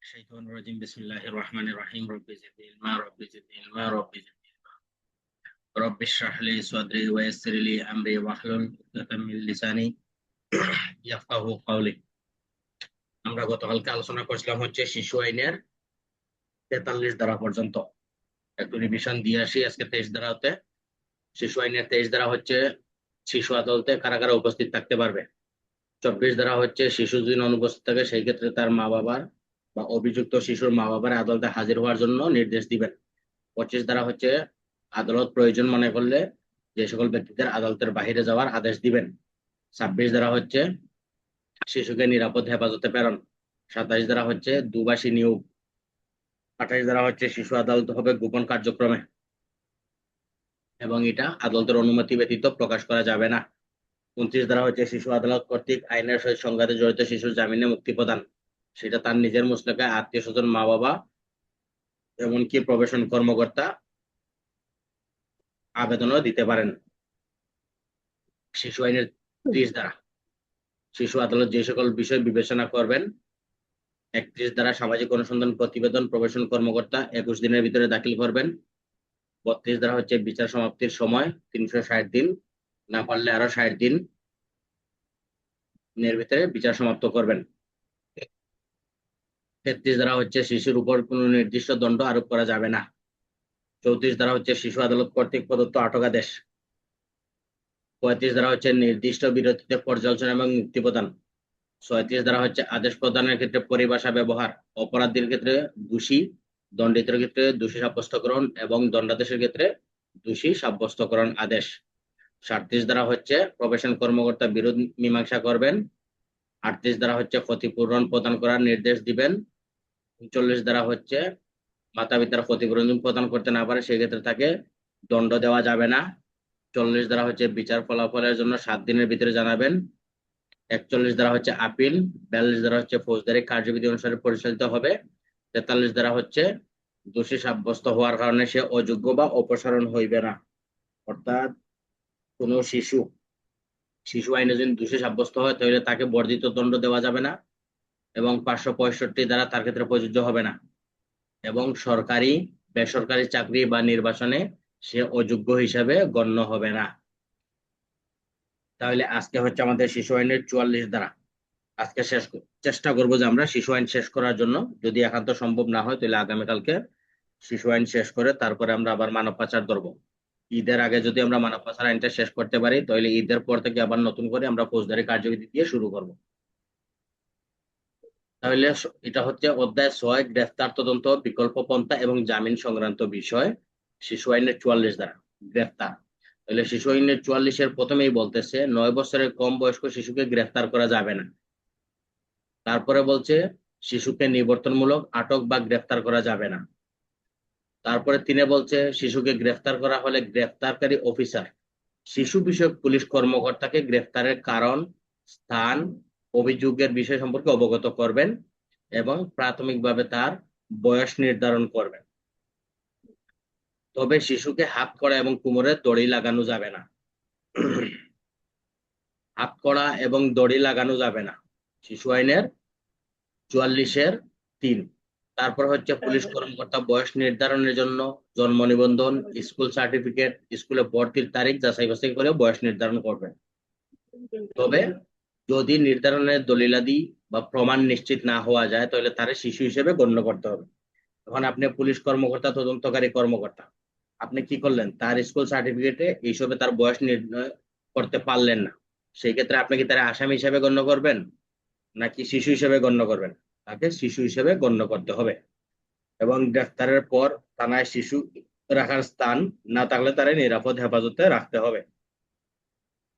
الشيطان الرجيم بسم الله الرحمن الرحيم رب زدني علما رب زدني علما رب زدني علما رب اشرح لي صدري ويسر لي امري واحلل عقدة من لساني يفقهوا قولي। আমরা গতকালকে আলোচনা করছিলাম হচ্ছে শিশু আইনের 43 ধারা পর্যন্ত। একটু রিভিশন দিয়ে আসি আজকে 23 ধারাতে। শিশু আইনের 23 ধারা হচ্ছে শিশু আদালতে কারা কারা উপস্থিত থাকতে পারবে। 24 ধারা হচ্ছে শিশু যদি অনুপস্থিত থাকে সেই ক্ষেত্রে তার মা বাবার বা অভিযুক্ত শিশুর মা বাবার আদালতে হাজির হওয়ার জন্য নির্দেশ দিবেন। 25 ধারা হচ্ছে আদালত প্রয়োজন মনে করলে যে সকল ব্যক্তিদের আদালতের বাহিরে যাওয়ার আদেশ দিবেন। 26 ধারা হচ্ছে শিশুকে নিরাপদ হেফাজতে প্রেরণ। 27 ধারা হচ্ছে দুবাসী নিয়োগ। 28 ধারা হচ্ছে শিশু আদালত হবে গোপন কার্যক্রমে এবং এটা আদালতের অনুমতি ব্যতীত প্রকাশ করা যাবে না। 29 ধারা হচ্ছে শিশু আদালত কর্তৃক আইনের সহিত সংঘাতে জড়িত শিশুর জামিনে মুক্তি প্রদান। সেটা তার নিজের মুসলেকায় আত্মীয় স্বজন মা বাবা এমনকি প্রবেশন কর্মকর্তা আবেদনও দিতে পারেন। শিশু আইনের 30 ধারা শিশু আদালত যে সকল বিষয় বিবেচনা করবেন। 31 ধারা সামাজিক অনুসন্ধান প্রতিবেদন প্রবেশন কর্মকর্তা 21 দিনের ভিতরে দাখিল করবেন। 32 ধারা হচ্ছে বিচার সমাপ্তির সময় 360 দিন, না পারলে আরো 60 দিন এর ভিতরে বিচার সমাপ্ত করবেন। 33 ধারা হচ্ছে শিশুর উপর কোনো নির্দিষ্ট দণ্ড আরোপ করা যাবে না। 34 ধারা হচ্ছে শিশু আদালত কর্তৃক প্রদত্ত আটকাদেশ। 35 ধারা হচ্ছে নির্দিষ্ট বিরতিতে পর্যালোচনা এবং মুক্তি প্রদান। 36 ধারা হচ্ছে আদেশ প্রদানের ক্ষেত্রে পরিভাষা ব্যবহার। অপরাধীর ক্ষেত্রে দোষী, দণ্ডিতের ক্ষেত্রে দোষী সাব্যস্তকরণ এবং দণ্ডাদেশের ক্ষেত্রে দোষী সাব্যস্তকরণ আদেশ। 37 ধারা হচ্ছে প্রবেশন কর্মকর্তা বিরোধ মীমাংসা করবেন। 38 ধারা হচ্ছে ক্ষতিপূরণ প্রদান করার নির্দেশ দিবেন। 39 ধারা হচ্ছে মাতা পিতার ক্ষতিপূরণ প্রদান করতে না পারে সেক্ষেত্রে তাকে দণ্ড দেওয়া যাবে না। 40 ধারা হচ্ছে বিচার ফলাফলের জন্য 7 দিনের ভিতরে জানাবেন। 41 ধারা হচ্ছে আপিল। 42 ধারা হচ্ছে ফৌজদারি কার্যবিধি অনুসারে পরিচালিত হবে। 43 ধারা হচ্ছে দোষী সাব্যস্ত হওয়ার কারণে সে অযোগ্য বা অপসারণ হইবে না। অর্থাৎ কোনো শিশু শিশু আইনে যদি দোষী সাব্যস্ত হয় তাহলে তাকে বর্ধিত দণ্ড দেওয়া যাবে না এবং 565 ধারা তার ক্ষেত্রে প্রযোজ্য হবে না এবং সরকারি বেসরকারি চাকরি বা নির্বাচনে সে অযোগ্য হিসাবে গণ্য হবে না। তাহলে আজকে হচ্ছে আমাদের শিশু আইনের 44 ধারা। আজকে চেষ্টা করবো যে আমরা শিশু আইন শেষ করার জন্য, যদি একান্ত সম্ভব না হয় তাহলে আগামীকালকে শিশু আইন শেষ করে তারপরে আমরা আবার মানব পাচার ধরবো। ঈদের আগে যদি আমরা মানব পাচার আইনটা শেষ করতে পারি তাহলে ঈদের পর থেকে আবার নতুন করে আমরা ফৌজদারি কার্যবিধি দিয়ে শুরু করব। তাহলে এটা হচ্ছে অধ্যায় 6 গ্রেফতার তদন্ত বিকল্প পন্থা এবং জামিন সংক্রান্ত বিষয়। শিশু আইনের 44 ধারা গ্রেফতার। তাহলে শিশু আইনের 44-এর প্রথমেই বলতেছে 9 বছরের কম বয়স্ক শিশুকে গ্রেফতার করা যাবে না। তারপরে বলছে শিশুকে নিবর্তনমূলক আটক বা গ্রেফতার করা যাবে না। তারপরে তিনি বলছে শিশুকে গ্রেফতার করা হলে গ্রেফতারকারী অফিসার শিশু বিষয়ক পুলিশ কর্মকর্তাকে গ্রেফতারের কারণ, স্থান, অভিযোগের বিষয় সম্পর্কে অবগত করবেন এবং প্রাথমিকভাবে তার বয়স নির্ধারণ করবেন। তবে শিশুকে হাত কড়া এবং কোমরে দড়ি লাগানো যাবে না। হাত কড়া এবং দড়ি লাগানো যাবে না, শিশু আইনের 44-এর 3। তারপর হচ্ছে পুলিশ কর্মকর্তা বয়স নির্ধারণের জন্য জন্ম নিবন্ধন, স্কুল সার্টিফিকেট, স্কুলে ভর্তির তারিখ যাচাই বাছাই করে বয়স নির্ধারণ করবেন। তবে যদি নির্ধারণের দলিলাদি বা প্রমাণ নিশ্চিত না হওয়া যায় তাহলে তারা শিশু হিসেবে গণ্য করতে হবে। তখন আপনি পুলিশ কর্মকর্তা, তদন্তকারী কর্মকর্তা, আপনি কি করলেন, তার স্কুল সার্টিফিকেটে এইসবে তার বয়স নির্ণয় করতে পারলেন না, সেই ক্ষেত্রে আপনি কি তার আসামি হিসেবে গণ্য করবেন নাকি শিশু হিসেবে গণ্য করবেন? তাকে শিশু হিসেবে গণ্য করতে হবে। এবং গ্রেফতারের পর থানায় শিশু রাখার স্থান না থাকলে তারা নিরাপদ হেফাজতে রাখতে হবে।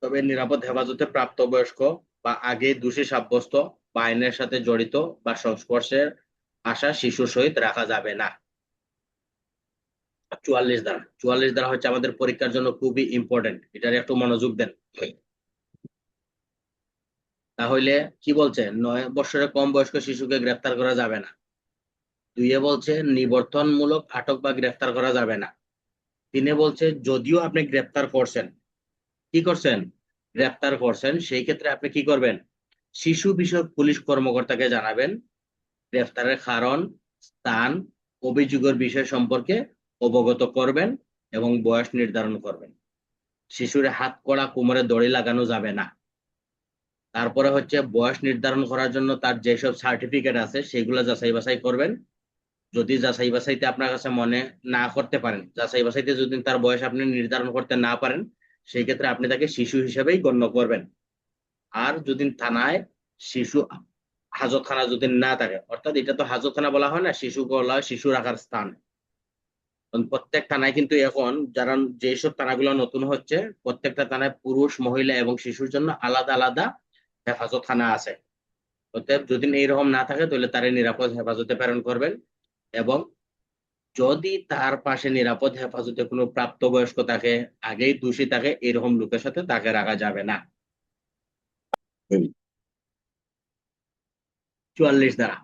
তবে নিরাপদ হেফাজতে প্রাপ্তবয়স্ক বা আগে দোষী সাব্যস্ত বা আইনের সাথে জড়িত বা সংস্পর্শে আসা শিশুর সহিত রাখা যাবে না। 44 ধারা হচ্ছে আমাদের পরীক্ষার জন্য খুবই ইম্পর্টেন্ট, এটার একটু মনোযোগ দেন। তাহলে কি বলছে, 9 বছরের কম বয়স্ক শিশুকে গ্রেফতার করা যাবে না। 2 বলছে নিবর্তনমূলক আটক বা গ্রেফতার করা যাবে না। 3 বলছে যদিও আপনি গ্রেফতার করছেন, কি করছেন, গ্রেফতার করছেন, সেই ক্ষেত্রে আপনি কি করবেন, শিশু বিষয়ক পুলিশ কর্মকর্তাকে জানাবেন গ্রেফতারের কারণ, স্থান, অভিযোগের বিষয় সম্পর্কে অবগত করবেন এবং বয়স নির্ধারণ করবেন। শিশুর হাত কড়া, কোমরে দড়ি লাগানো যাবে না। তারপরে হচ্ছে বয়স নির্ধারণ করার জন্য তার যেসব সার্টিফিকেট আছে সেগুলো যাচাই বাছাই করবেন। যদি যাচাই বাছাইতে আপনার কাছে মনে না করতে পারেন, যাচাই বাছাইতে যদি তার বয়স আপনি নির্ধারণ করতে না পারেন, সেই ক্ষেত্রে আপনি তাকে শিশু হিসেবেই গণ্য করবেন। আর যদি থানায় শিশু হাজতখানা যদি না থাকে, অর্থাৎ এটা তো হাজতখানা বলা হয় না, শিশু বলা হয় শিশু রাখার স্থান। কারণ প্রত্যেক থানায় কিন্তু এখন যারা যেসব থানাগুলো নতুন হচ্ছে, প্রত্যেকটা থানায় পুরুষ, মহিলা এবং শিশুর জন্য আলাদা আলাদা হেফাজতখানা আছে। অতএব যদি এইরকম না থাকে তাহলে তারে নিরাপদ হেফাজতে প্রেরণ করবেন। এবং যদি তার পাশে নিরাপদ হেফাজতে কোনো প্রাপ্তবয়স্ক থাকে, আগেই দোষী থাকে, এরকম লোকের সাথে তাকে রাখা যাবে না। 44 ধারা।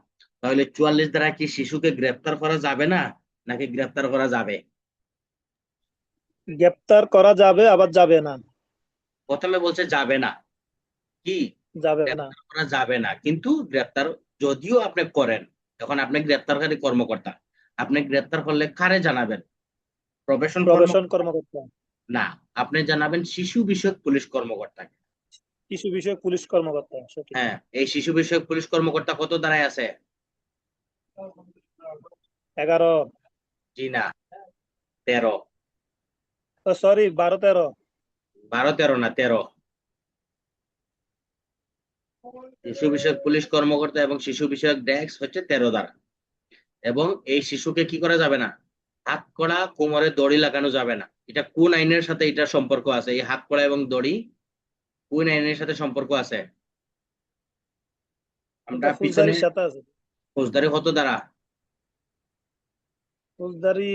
তাহলে 44 ধারা কি শিশুকে গ্রেফতার করা যাবে না নাকি গ্রেফতার করা যাবে? গ্রেপ্তার করা যাবে, আবার যাবে না। প্রথমে বলছে যাবে না, কি যাবে না। গ্রেফতার করা যাবে না, কিন্তু গ্রেফতার যদিও আপনি করেন, এখন আপনি গ্রেফতারকারী কর্মকর্তা, আপনি গ্রেফতার করলে কারে জানাবেন? প্রবেশন প্রবেশন কর্মকর্তা? কর্মকর্তা। না, আপনি জানাবেন শিশু বিষয়ক পুলিশ কর্মকর্তাকে। শিশু বিষয়ক পুলিশ কর্মকর্তা, সঠিক। হ্যাঁ, এই শিশু বিষয়ক পুলিশ কর্মকর্তা কত ধারায় আছে? 11। জি না, 13। সরি, 12-13। 12-13 না, 13। শিশু বিষয়ক পুলিশ কর্মকর্তা এবং শিশু বিষয়ক ডেস্ক হচ্ছে 13 ধারা। এবং এই শিশুকে কি করা যাবে না? হাত কড়া, কোমরে দড়ি লাগানো যাবে না। এটা কোন আইনের সাথে এটা সম্পর্ক আছে? এই হাত কড়া এবং দড়ি কোন আইনের সাথে সম্পর্ক আছে? আমরা এটা পিছনে ফৌজদারির সাথে আছে। ফৌজদারি কত ধারা? ফৌজদারি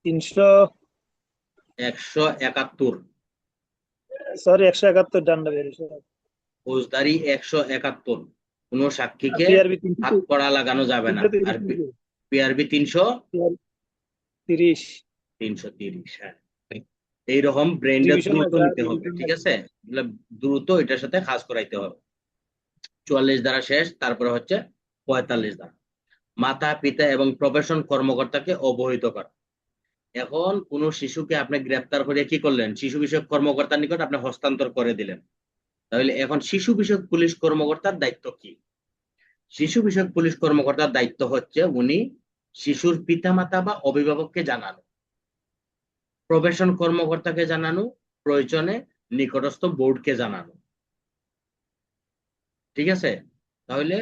300। 171। সরি, 171 ডান্ডা বেরিয়েছে। ফৌজদারি 171। কোন সাক্ষীকে পিআরবি হাত কড়া লাগানো যাবে না। আর 330। পিআরবি 300। 30। 330, হ্যাঁ। এইরকম ব্রেনটা ডিভিশন দ্রুত আছে, নিতে হবে, ডিভিশন ঠিক আছে। আছে? এগুলা দ্রুত এটার সাথে কাজ করাইতে হবে। 44 ধারা শেষ, তারপরে হচ্ছে 45 ধারা। মাতা পিতা এবং প্রবেশন কর্মকর্তাকে অবহিত করা। এখন কোন শিশুকে আপনি গ্রেফতার করে কি করলেন? শিশু বিষয়ক কর্মকর্তার নিকট আপনি হস্তান্তর করে দিলেন। তাহলে এখন শিশু বিষয়ক পুলিশ কর্মকর্তার দায়িত্ব কি? শিশু বিষয়ক পুলিশ কর্মকর্তার দায়িত্ব হচ্ছে উনি শিশুর পিতামাতা বা অভিভাবককে জানানো, প্রবেশন কর্মকর্তাকে জানানো, প্রয়োজনে নিকটস্থ বোর্ডকে জানানো। ঠিক আছে? তাহলে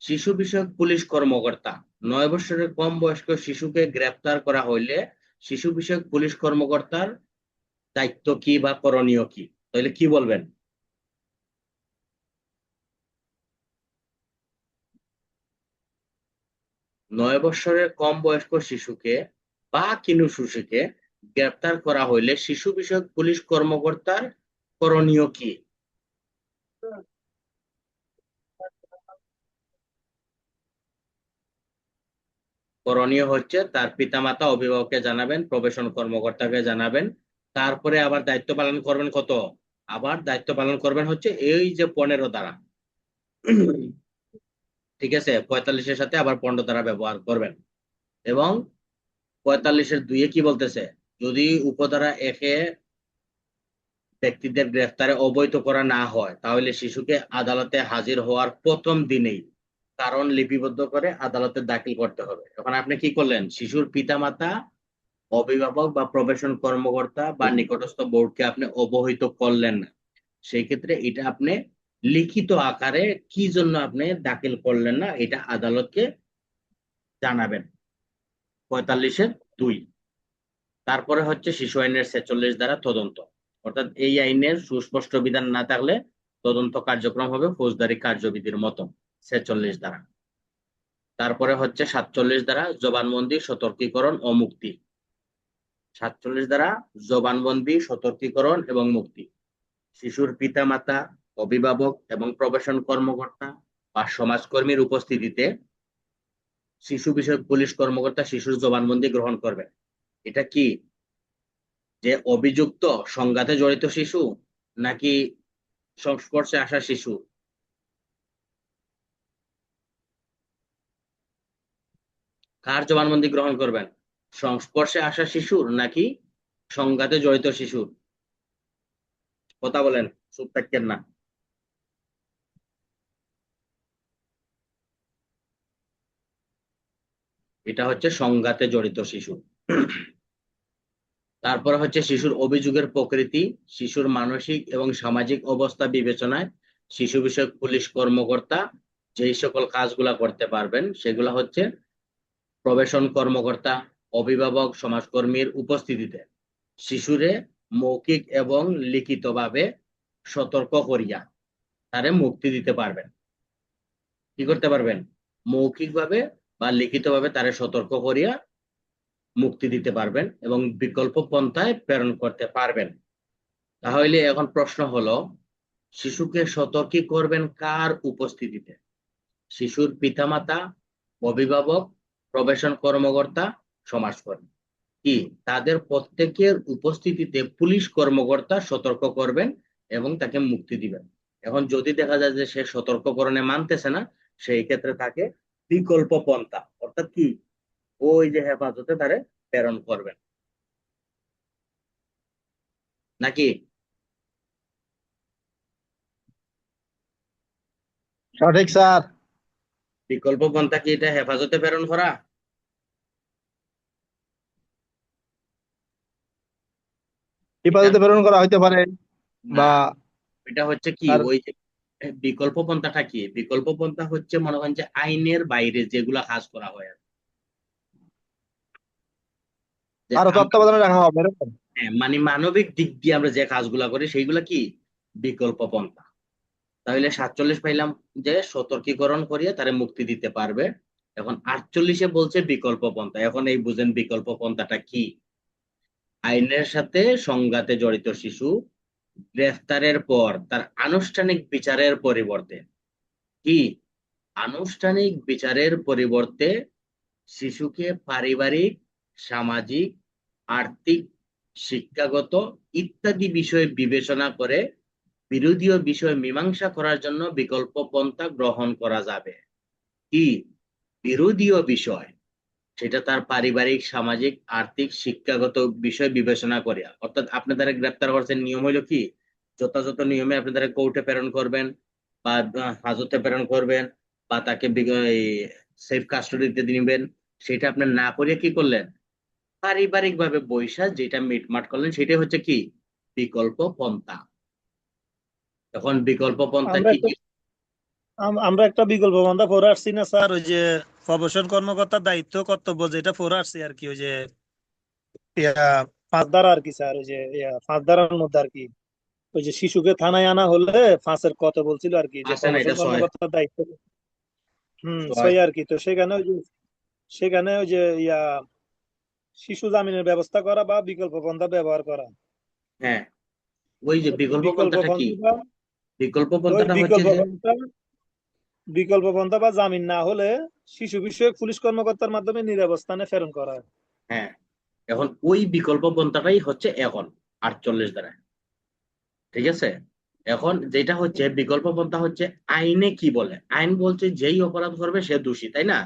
শিশু বিষয়ক পুলিশ কর্মকর্তা, 9 বছরের কম বয়স্ক শিশুকে গ্রেফতার করা হইলে শিশু বিষয়ক পুলিশ কর্মকর্তার দায়িত্ব কি বা করণীয় কি? তাহলে কি বলবেন? 9 বছরের কম বয়স্ক শিশুকে বা কিনু শিশুকে গ্রেফতার করা হইলে শিশু বিষয়ক পুলিশ কর্মকর্তার করণীয় কি? করণীয় হচ্ছে তার পিতামাতা অভিভাবককে জানাবেন, প্রবেশন কর্মকর্তাকে জানাবেন। তারপরে আবার দায়িত্ব পালন করবেন কত? আবার দায়িত্ব পালন করবেন হচ্ছে এই যে 15 ধারা। ঠিক আছে, 45-এর সাথে আবার 15 ধারা ব্যবহার করবেন। এবং 45-এর 2-এ কি বলতেছে? যদি উপধারা 1-এ ব্যক্তিদের গ্রেফতারে অবৈধ করা না হয় তাহলে শিশুকে আদালতে হাজির হওয়ার প্রথম দিনেই কারণ লিপিবদ্ধ করে আদালতে দাখিল করতে হবে। এখন আপনি কি করলেন? শিশুর পিতামাতা, অভিভাবক বা প্রবেশন কর্মকর্তা বা নিকটস্থ বোর্ডকে আপনি অবহিত করলেন না। সেই ক্ষেত্রে এটা আপনি লিখিত আকারে কি জন্য আপনি দাখিল করলেন না এটা আদালতকে জানাবেন। 45-এর 2। তারপরে হচ্ছে শিশু আইনের 46 ধারা, তদন্ত। অর্থাৎ এই আইনের সুস্পষ্ট বিধান না থাকলে তদন্ত কার্যক্রম হবে ফৌজদারি কার্যবিধির মতো, 46 ধারা। তারপরে হচ্ছে 47 ধারা, জবানবন্দি, সতর্কীকরণ ও মুক্তি। 47 ধারা, জবানবন্দি, সতর্কীকরণ এবং মুক্তি। শিশুর পিতামাতা, অভিভাবক এবং প্রবেশন কর্মকর্তা বা সমাজকর্মীর উপস্থিতিতে শিশু বিষয়ক পুলিশ কর্মকর্তা শিশুর জবানবন্দি গ্রহণ করবে। এটা কি যে অভিযুক্ত সংঘাতে জড়িত শিশু নাকি সংস্পর্শে আসা শিশু? কার জবানবন্দি গ্রহণ করবেন? সংস্পর্শে আসা শিশুর নাকি সংঘাতে জড়িত শিশুর? কথা বলেন, চুপ থাকেন না। এটা হচ্ছে সংঘাতে জড়িত শিশু। তারপরে হচ্ছে শিশুর অভিযোগের প্রকৃতি, শিশুর মানসিক এবং সামাজিক অবস্থা বিবেচনায় শিশু বিষয়ক পুলিশ কর্মকর্তা যেই সকল কাজগুলা করতে পারবেন সেগুলা হচ্ছে প্রবেশন কর্মকর্তা, অভিভাবক, সমাজকর্মীর উপস্থিতিতে শিশুরে মৌখিক এবং লিখিতভাবে সতর্ক করিয়া তারে মুক্তি দিতে পারবেন। কি করতে পারবেন? মৌখিকভাবে বা লিখিতভাবে তারে সতর্ক করিয়া মুক্তি দিতে পারবেন এবং বিকল্প পন্থায় প্রেরণ করতে পারবেন। তাহলে এখন প্রশ্ন হলো, শিশুকে সতর্কী করবেন কার উপস্থিতিতে? শিশুর পিতামাতা, অভিভাবক, প্রবেশন কর্মকর্তা, সমাজকর্মী। কি তাদের প্রত্যেকের উপস্থিতিতে পুলিশ কর্মকর্তা সতর্ক করবেন এবং তাকে মুক্তি দিবেন। এখন যদি দেখা যায় যে সে সতর্ককরণে মানতেছে না, সেই ক্ষেত্রে তাকে বিকল্প পন্থা অর্থাৎ কি ওই যে হেফাজতে তারে প্রেরণ করবেন। নাকি সঠিক স্যার। বিকল্প পন্থা কি এটা হেফাজতে প্রেরণ করা? এটা হেফাজতে প্রেরণ করা হইতে পারে না, বা এটা হচ্ছে কি তার ওই যে বিকল্প পন্থাটা কি? বিকল্প পন্থা হচ্ছে মনে করেন যে আইনের বাইরে যেগুলা কাজ করা হয় আর কি। যে আরো আমরা তত্ত্বাবধানে রাখা হবে এরকম। হ্যাঁ, মানে মানবিক দিক দিয়ে আমরা যে কাজগুলা করি সেইগুলা কি বিকল্প পন্থা। তাহলে 47 পাইলাম যে সতর্কীকরণ করিয়া তারে মুক্তি দিতে পারবে। এখন 48-এ বলছে বিকল্প পন্থা। এখন এই বুঝেন বিকল্প পন্থাটা কি। আইনের সাথে সংঘাতে জড়িত শিশু গ্রেফতারের পর তার আনুষ্ঠানিক বিচারের পরিবর্তে কি আনুষ্ঠানিক বিচারের পরিবর্তে শিশুকে পারিবারিক, সামাজিক, আর্থিক, শিক্ষাগত ইত্যাদি বিষয় বিবেচনা করে বিরোধীয় বিষয় মীমাংসা করার জন্য বিকল্প পন্থা গ্রহণ করা যাবে। কি বিরোধীয় বিষয়? সেটা তার পারিবারিক, সামাজিক, আর্থিক, শিক্ষাগত বিষয় বিবেচনা করিয়া। অর্থাৎ আপনি তারা গ্রেপ্তার করছেন, নিয়ম হইলো কি যথাযথ নিয়মে আপনি তারা কোর্টে প্রেরণ করবেন বা হাজতে প্রেরণ করবেন বা তাকে সেফ কাস্টডিতে দিবেন। সেটা আপনি না করে কি করলেন? পারিবারিক ভাবে বৈশা যেটা মিটমাট করলেন সেটাই হচ্ছে কি বিকল্প পন্থা। তখন বিকল্প পন্থা আমরা কি একটা কি? আমরা একটা বিকল্প পন্থা পড়ে আসছি না স্যার, ওই যে প্রবেশন কর্মকর্তার দায়িত্ব কর্তব্য যেটা পড়ে আসছি আর কি, ওই যে ইয়া, 5 ধারা আর কি স্যার, ওই যে 5 ধারার মধ্যে আর কি, ওই যে শিশুকে থানায় আনা হলে 5-এর কথা বলছিল আর কি, যে আছে না প্রবেশন এটা ছয় কর্মকর্তার দায়িত্ব। ছয় সই আর কি। তো সেখানে ওই যে শিশু জামিনের ব্যবস্থা করা বা বিকল্প পন্থা ব্যবহার করা। হ্যাঁ, ওই যে বিকল্প বিকল্প পন্থাটা কি? পন্থা বিকল্প ওই পন্থাটা হচ্ছে বিকল্প যে পন্থা বিকল্প পন্থা বা জামিন না হলে শিশু বিষয়ক পুলিশ কর্মকর্তার মাধ্যমে নিরবস্থানে প্রেরণ করা হয়। হ্যাঁ, এখন ওই বিকল্প পন্থাটাই হচ্ছে এখন 48 দ্বারায়। ঠিক আছে, এখন যেটা হচ্ছে বিকল্প পন্থা হচ্ছে আইনে কি বলে, আইন বলছে যেই অপরাধ করবে সে দোষী, তাই না?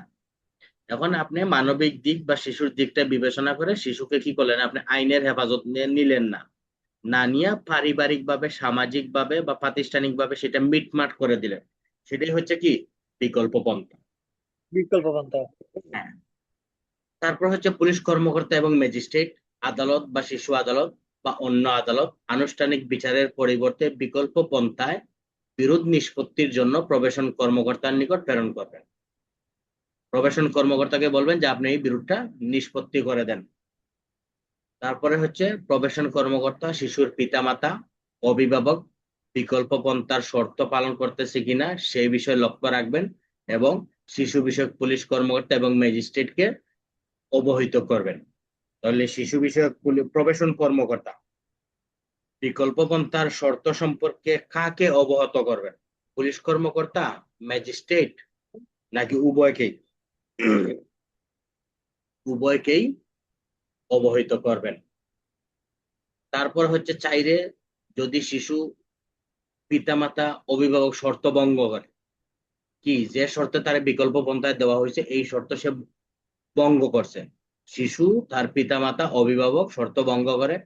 এখন আপনি মানবিক দিক বা শিশুর দিকটা বিবেচনা করে শিশুকে কি করলেন, আপনি আইনের হেফাজত নিলেন না, না নিয়ে পারিবারিক ভাবে, সামাজিক ভাবে বা প্রাতিষ্ঠানিক ভাবে সেটা মিটমাট করে দিলেন। সেটাই হচ্ছে কি বিকল্প পন্থা। বিকল্প পন্থা। হ্যাঁ, তারপর হচ্ছে পুলিশ কর্মকর্তা এবং ম্যাজিস্ট্রেট, আদালত বা শিশু আদালত বা অন্য আদালত আনুষ্ঠানিক বিচারের পরিবর্তে বিকল্প পন্থায় বিরোধ নিষ্পত্তির জন্য প্রবেশন কর্মকর্তার নিকট প্রেরণ করবেন। প্রবেশন কর্মকর্তাকে বলবেন যে আপনি এই বিরোধটা নিষ্পত্তি করে দেন। তারপরে হচ্ছে প্রবেশন কর্মকর্তা শিশুর পিতামাতা, অভিভাবক বিকল্প পন্থার শর্ত পালন করতেছে কিনা সেই বিষয়ে লক্ষ্য রাখবেন এবং শিশু বিষয়ক পুলিশ কর্মকর্তা এবং ম্যাজিস্ট্রেটকে অবহিত করবেন। তাহলে শিশু বিষয়ক প্রবেশন কর্মকর্তা বিকল্প পন্থার শর্ত সম্পর্কে কাকে অবগত করবেন? পুলিশ কর্মকর্তা, ম্যাজিস্ট্রেট নাকি উভয়কেই? উভয়কেই অবহিত করবেন। তারপর হচ্ছে চাইরে যদি শিশু পিতামাতা অভিভাবক শর্ত ভঙ্গ করে, কি যে শর্তে তার বিকল্প পন্থায় দেওয়া হয়েছে এই শর্ত সে ভঙ্গ করছে, শিশু তার পিতামাতা অভিভাবক শর্ত ভঙ্গ করে,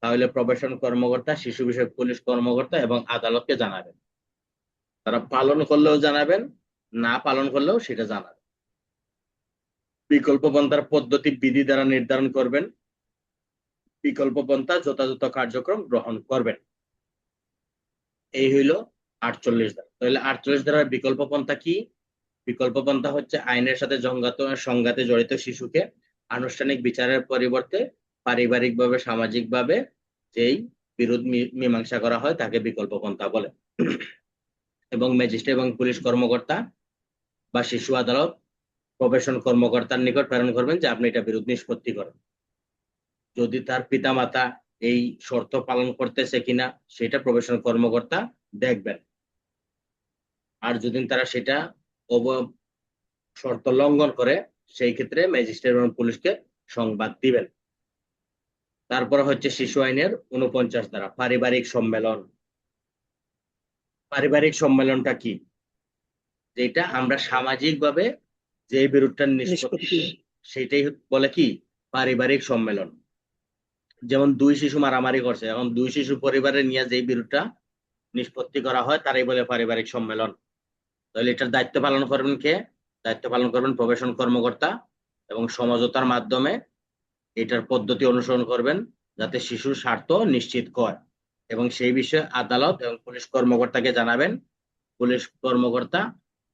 তাহলে প্রবেশন কর্মকর্তা, শিশু বিষয়ক পুলিশ কর্মকর্তা এবং আদালতকে জানাবেন। তারা পালন করলেও জানাবেন, না পালন করলেও সেটা জানাবেন। বিকল্প পন্থার পদ্ধতি বিধি দ্বারা নির্ধারণ করবেন, বিকল্প পন্থা যথাযথ কার্যক্রম গ্রহণ করবেন। এই হইল 48 ধারা। তাহলে 48 ধারার বিকল্প পন্থা কি? বিকল্প পন্থা হচ্ছে আইনের সাথে সংঘাতে জড়িত শিশুকে আনুষ্ঠানিক বিচারের পরিবর্তে পারিবারিকভাবে সামাজিকভাবে যেই বিরোধ মীমাংসা করা হয় তাকে বিকল্প পন্থা বলে। এবং ম্যাজিস্ট্রেট এবং পুলিশ কর্মকর্তা বা শিশু আদালত প্রবেশন কর্মকর্তার নিকট প্রেরণ করবেন যে আপনি এটা বিরোধ নিষ্পত্তি করেন। যদি তার পিতামাতা এই শর্ত পালন করতেছে কিনা সেটা প্রবেশন কর্মকর্তা দেখবেন। আর যদি তারা সেটা শর্ত লঙ্ঘন করে সেই ক্ষেত্রে ম্যাজিস্ট্রেট এবং পুলিশকে সংবাদ দিবেন। তারপর হচ্ছে শিশু আইনের 49 ধারা পারিবারিক সম্মেলন। পারিবারিক সম্মেলনটা কি? যেটা আমরা সামাজিকভাবে যে বিরোধটা নিষ্পত্তি সেটাই বলে কি পারিবারিক সম্মেলন। যেমন দুই শিশু মারামারি করছে, এখন দুই শিশু পরিবারে নিয়ে যে বিরোধটা নিষ্পত্তি করা হয় তারাই বলে পারিবারিক সম্মেলন। তাহলে এটার দায়িত্ব পালন করবেন কে? দায়িত্ব পালন করবেন প্রবেশন কর্মকর্তা, এবং সমঝোতার মাধ্যমে এটার পদ্ধতি অনুসরণ করবেন যাতে শিশুর স্বার্থ নিশ্চিত করে, এবং সেই বিষয়ে আদালত এবং পুলিশ কর্মকর্তাকে জানাবেন। পুলিশ কর্মকর্তা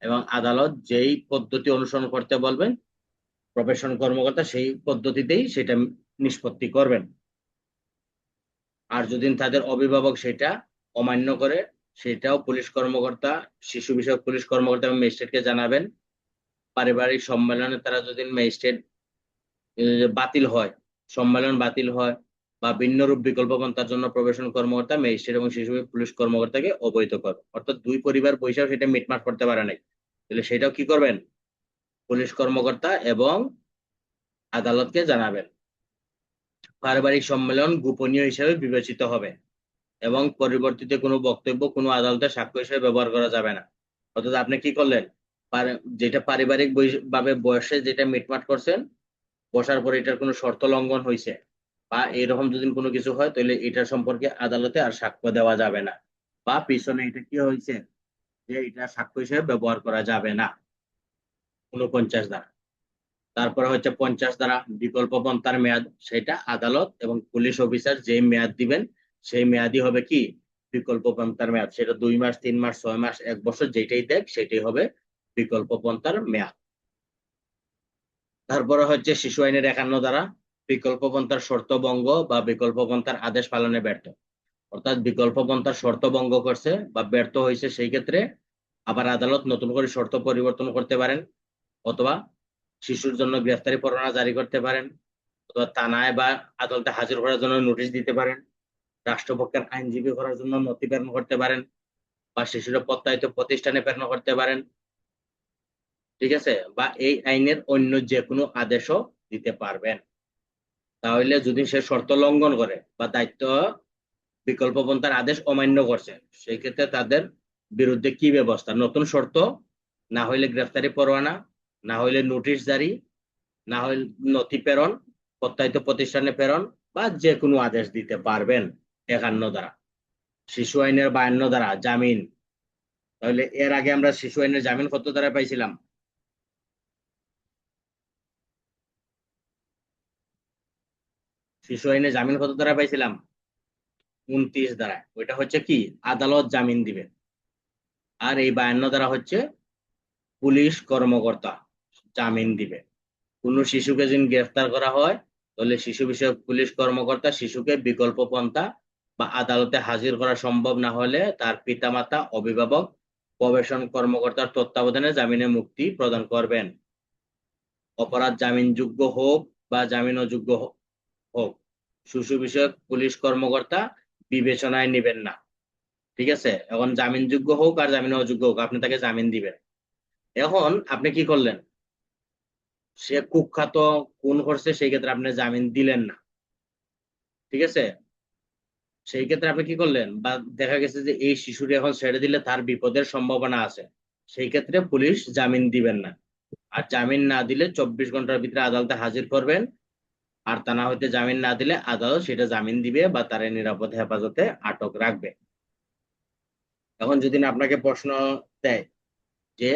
এবং আদালত যেই পদ্ধতি অনুসরণ করতে বলবেন প্রবেশন কর্মকর্তা সেই পদ্ধতিতেই সেটা নিষ্পত্তি করবেন। আর যদি তাদের অভিভাবক সেটা অমান্য করে সেটাও পুলিশ কর্মকর্তা, শিশু বিষয়ক পুলিশ কর্মকর্তা এবং ম্যাজিস্ট্রেটকে জানাবেন। পারিবারিক সম্মেলনে তারা যদি ম্যাজিস্ট্রেট বাতিল হয়, সম্মেলন বাতিল হয় বা ভিন্নরূপ বিকল্প পন্থার জন্য প্রবেশন কর্মকর্তা ম্যাজিস্ট্রেট এবং শিশু পুলিশ কর্মকর্তাকে অবহিত করবে। অর্থাৎ দুই পরিবার বৈশাখ সেটা মিটমাট করতে পারে নাই, তাহলে সেটাও কি করবেন? পুলিশ কর্মকর্তা এবং আদালতকে জানাবেন। পারিবারিক সম্মেলন গোপনীয় হিসেবে বিবেচিত হবে এবং পরিবর্তিত কোনো বক্তব্য কোনো আদালতের সাক্ষ্য হিসেবে ব্যবহার করা যাবে না। অর্থাৎ আপনি কি করলেন, যেটা পারিবারিক ভাবে বয়সে যেটা মিটমাট করছেন, বসার পরে এটার কোনো শর্ত লঙ্ঘন হয়েছে বা এরকম যদি কোনো কিছু হয় তাহলে এটা সম্পর্কে আদালতে আর সাক্ষ্য দেওয়া যাবে না, বা পিছনে এটা কি হয়েছে যে এটা সাক্ষ্য হিসেবে ব্যবহার করা যাবে না। 49 ধারা। তারপরে হচ্ছে 50 ধারা বিকল্প পন্থার মেয়াদ, সেটা আদালত এবং পুলিশ অফিসার যে মেয়াদ দিবেন সেই মেয়াদই হবে কি বিকল্প পন্থার মেয়াদ। সেটা 2 মাস, 3 মাস, 6 মাস, 1 বছর, যেটাই দেখ সেটাই হবে বিকল্প পন্থার মেয়াদ। তারপরে হচ্ছে শিশু আইনের 51 ধারা বিকল্প পন্থার শর্ত ভঙ্গ বা বিকল্প পন্থার আদেশ পালনে ব্যর্থ। অর্থাৎ বিকল্প পন্থার শর্ত ভঙ্গ করছে বা ব্যর্থ হয়েছে সেই ক্ষেত্রে আবার আদালত নতুন করে শর্ত পরিবর্তন করতে পারেন, অথবা শিশুর জন্য গ্রেফতারি পরোয়ানা জারি করতে পারেন, অথবা থানায় বা আদালতে হাজির করার জন্য নোটিশ দিতে পারেন, রাষ্ট্রপক্ষের আইনজীবী করার জন্য নথি প্রেরণ করতে পারেন, বা শিশুর প্রত্যায়িত প্রতিষ্ঠানে প্রেরণ করতে পারেন। ঠিক আছে, বা এই আইনের অন্য যে কোনো আদেশও দিতে পারবেন। তাহলে যদি সে শর্ত লঙ্ঘন করে বা দায়িত্ব বিকল্প পন্থার আদেশ অমান্য করছে সেই ক্ষেত্রে তাদের বিরুদ্ধে কি ব্যবস্থা? নতুন শর্ত, না হইলে গ্রেফতারি পরোয়ানা, না হইলে নোটিশ জারি, না হইলে নথি প্রেরণ, প্রত্যায়িত প্রতিষ্ঠানে প্রেরণ, বা যে কোনো আদেশ দিতে পারবেন। 51 ধারা। শিশু আইনের 52 ধারা জামিন। তাহলে এর আগে আমরা শিশু আইনের জামিন কত ধারা পাইছিলাম? শিশু আইনে জামিন কত ধারা পাইছিলাম? 29 ধারা। ওইটা হচ্ছে কি আদালত জামিন দিবে। আর এই 52 ধারা হচ্ছে পুলিশ কর্মকর্তা জামিন দিবে। কোন শিশুকে যদি গ্রেফতার করা হয় তাহলে শিশু বিষয়ক পুলিশ কর্মকর্তা শিশুকে বিকল্প পন্থা বা আদালতে হাজির করা সম্ভব না হলে তার পিতামাতা অভিভাবক প্রবেশন কর্মকর্তার তত্ত্বাবধানে জামিনে মুক্তি প্রদান করবেন। অপরাধ জামিনযোগ্য হোক বা জামিন অযোগ্য হোক, শিশু বিষয়ক পুলিশ কর্মকর্তা বিবেচনায় নেবেন না। ঠিক আছে, এখন জামিনযোগ্য হোক আর জামিন অযোগ্য হোক আপনি তাকে জামিন দিবেন। এখন আপনি কি করলেন, সে কুখ্যাত খুন করছে সেই ক্ষেত্রে আপনি জামিন দিলেন না। ঠিক আছে, সেই ক্ষেত্রে আপনি কি করলেন, বা দেখা গেছে যে এই শিশুটি এখন ছেড়ে দিলে তার বিপদের সম্ভাবনা আছে, সেই ক্ষেত্রে পুলিশ জামিন দিবেন না। আর জামিন না দিলে 24 ঘন্টার ভিতরে আদালতে হাজির করবেন। আর তা না হইতে জামিন না দিলে আদালত সেটা জামিন দিবে বা তার নিরাপদ হেফাজতে আটক রাখবে। এখন যদি না আপনাকে প্রশ্ন দেয় যে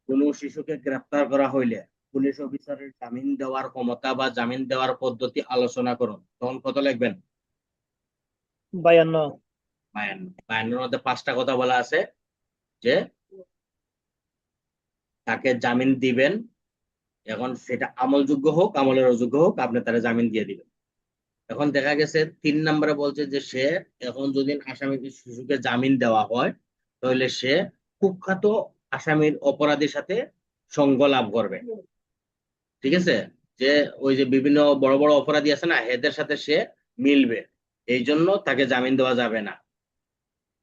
কোন শিশুকে গ্রেফতার করা হইলে পুলিশ অফিসারের জামিন দেওয়ার ক্ষমতা বা জামিন দেওয়ার পদ্ধতি আলোচনা করুন, তখন কত লিখবেন? 52। 52 মধ্যে 5টা কথা বলা আছে যে তাকে জামিন দিবেন। এখন সেটা আমলযোগ্য হোক আমলের অযোগ্য হোক, আপনি তারা জামিন দিয়ে দিবেন। এখন দেখা গেছে 3 নম্বরে বলছে যে সে এখন যদি আসামি শিশুকে জামিন দেওয়া হয় তাহলে সে কুখ্যাত আসামির অপরাধীর সাথে সঙ্গ লাভ করবে। ঠিক আছে, যে ওই যে বিভিন্ন বড় বড় অপরাধী আছে না, এদের সাথে সে মিলবে, এই জন্য তাকে জামিন দেওয়া যাবে না।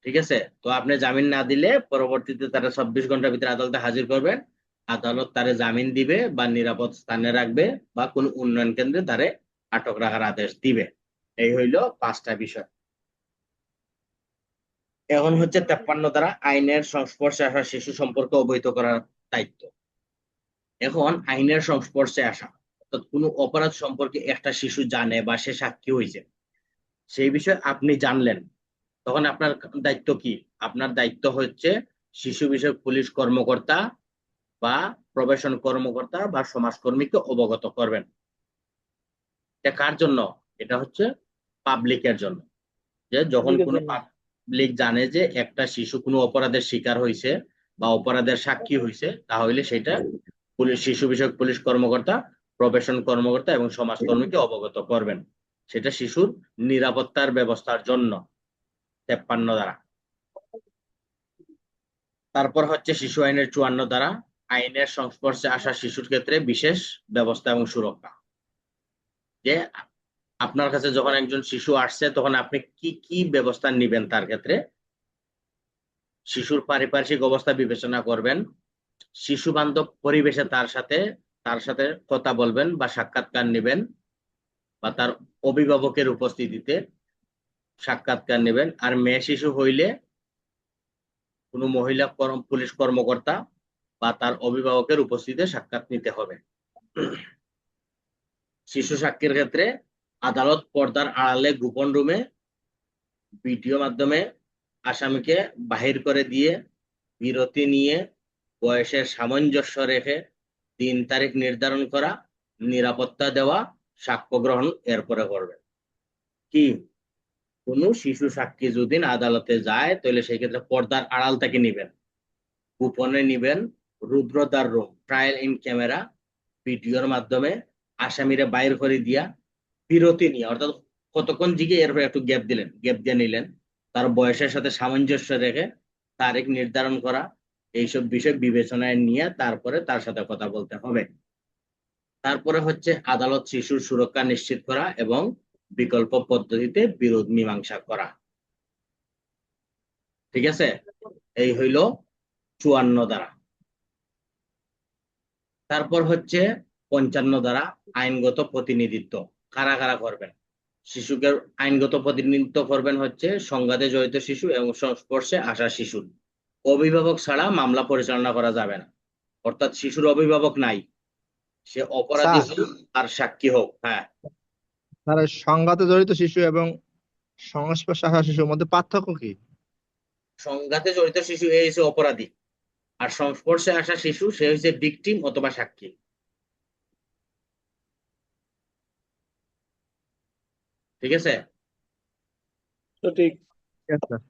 ঠিক আছে, তো আপনি জামিন না দিলে পরবর্তীতে তারা 24 ঘন্টার ভিতরে আদালতে হাজির করবেন। আদালত তারে জামিন দিবে বা নিরাপদ স্থানে রাখবে বা কোন উন্নয়ন কেন্দ্রে তারে আটক রাখার আদেশ দিবে। এই হইল 5টা বিষয়। এখন হচ্ছে 53 ধারা, আইনের সংস্পর্শে আসা শিশু সম্পর্কে অবহিত করার দায়িত্ব। এখন আইনের সংস্পর্শে আসা অর্থাৎ কোনো অপরাধ সম্পর্কে একটা শিশু জানে বা সে সাক্ষী হয়েছে, সেই বিষয়ে আপনি জানলেন, তখন আপনার দায়িত্ব কি? আপনার দায়িত্ব হচ্ছে শিশু বিষয়ক পুলিশ কর্মকর্তা বা প্রবেশন কর্মকর্তা বা সমাজকর্মীকে অবগত করবেন। এটা কার জন্য? এটা হচ্ছে পাবলিকের জন্য। যে যখন পাবলিকের কোনো জন্য। পাবলিক জানে যে একটা শিশু কোনো অপরাধের শিকার হয়েছে বা অপরাধের সাক্ষী হয়েছে, তাহলে সেটা পুলিশ, শিশু বিষয়ক পুলিশ কর্মকর্তা, প্রবেশন কর্মকর্তা এবং সমাজকর্মীকে অবগত করবেন। সেটা শিশুর নিরাপত্তার ব্যবস্থার জন্য। 53 ধারা। তারপর হচ্ছে শিশু আইনের 54 ধারা, আইনের সংস্পর্শে আসা শিশুর ক্ষেত্রে বিশেষ ব্যবস্থা এবং সুরক্ষা। যে আপনার কাছে যখন একজন শিশু আসছে তখন আপনি কি কি ব্যবস্থা নিবেন তার ক্ষেত্রে? শিশুর পারিপার্শ্বিক অবস্থা বিবেচনা করবেন, শিশু বান্ধব পরিবেশে তার সাথে কথা বলবেন বা সাক্ষাৎকার নেবেন, বা তার অভিভাবকের উপস্থিতিতে সাক্ষাৎকার নেবেন। আর মেয়ে শিশু হইলে কোনো মহিলা পুলিশ কর্মকর্তা বা তার অভিভাবকের উপস্থিতিতে সাক্ষাৎ নিতে হবে। শিশু সাক্ষীর ক্ষেত্রে আদালত পর্দার আড়ালে গোপন রুমে ভিডিও মাধ্যমে আসামিকে বাহির করে দিয়ে বিরতি নিয়ে বয়সের সামঞ্জস্য রেখে দিন তারিখ নির্ধারণ করা, নিরাপত্তা দেওয়া, সাক্ষ্য গ্রহণ এরপরে করবে। কি, কোন শিশু সাক্ষী যদি আদালতে যায় তাহলে সেই ক্ষেত্রে পর্দার আড়াল থেকে নিবেন, গোপনে নিবেন, রুদ্রদ্বার রুম, ট্রায়াল ইন ক্যামেরা, ভিডিওর মাধ্যমে আসামিরে বাইর করে দিয়া বিরতি নিয়ে, অর্থাৎ কতক্ষণ জিগে এরপর একটু গ্যাপ দিলেন, গ্যাপ দিয়ে নিলেন, তার বয়সের সাথে সামঞ্জস্য রেখে তারিখ নির্ধারণ করা, এইসব বিষয় বিবেচনায় নিয়ে তারপরে তার সাথে কথা বলতে হবে। তারপরে হচ্ছে আদালত শিশুর সুরক্ষা নিশ্চিত করা এবং বিকল্প পদ্ধতিতে বিরোধ মীমাংসা করা। ঠিক আছে, এই হইল 54 ধারা। তারপর হচ্ছে 55 ধারা, আইনগত প্রতিনিধিত্ব। কারা কারা করবেন? শিশুকে আইনগত প্রতিনিধিত্ব করবেন হচ্ছে সংঘাতে জড়িত শিশু এবং সংস্পর্শে আসা শিশু। অভিভাবক ছাড়া মামলা পরিচালনা করা যাবে না। অর্থাৎ শিশুর অভিভাবক নাই, সে অপরাধী স্যার হোক আর সাক্ষী হোক। হ্যাঁ, স্যার সংঘাতে জড়িত শিশু এবং সংস্পর্শে আসা শিশুর মধ্যে পার্থক্য কি? সংঘাতে জড়িত শিশু এই হচ্ছে অপরাধী, আর সংস্পর্শে আসা শিশু সে হচ্ছে ভিকটিম অথবা সাক্ষী। ঠিক আছে, তো ঠিক। ঠিক আছে, স্যার।